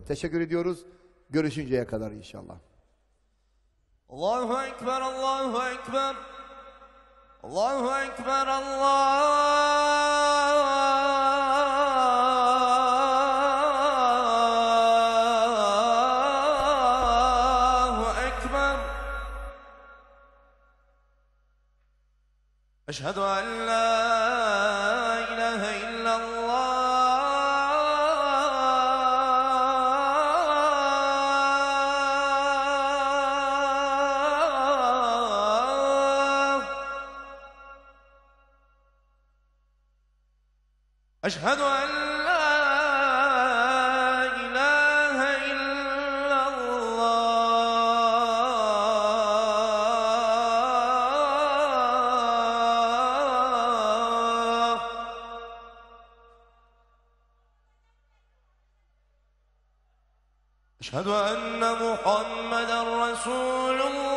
teşekkür ediyoruz. Görüşünceye kadar inşallah. Allahu Ekber, Allahu Ekber. Allahu Ekber, Allahu Ekber. Eşhedü en la ilahe illallah. أشهد أن لا إله إلا الله. أشهد أن محمدًا رسول الله.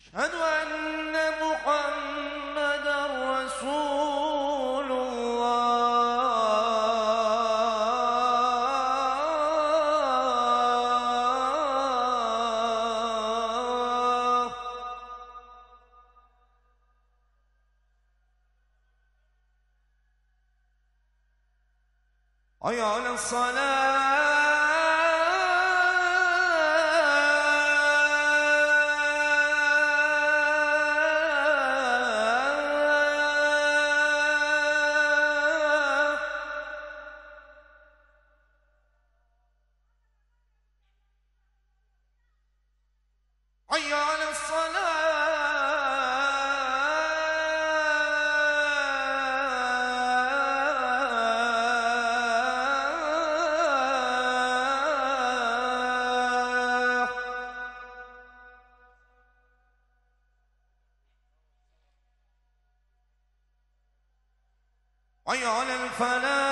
أشهد أن محمدًا رسول الله. حي على الصلاة. حي على الصلاة. حي على الفلاح.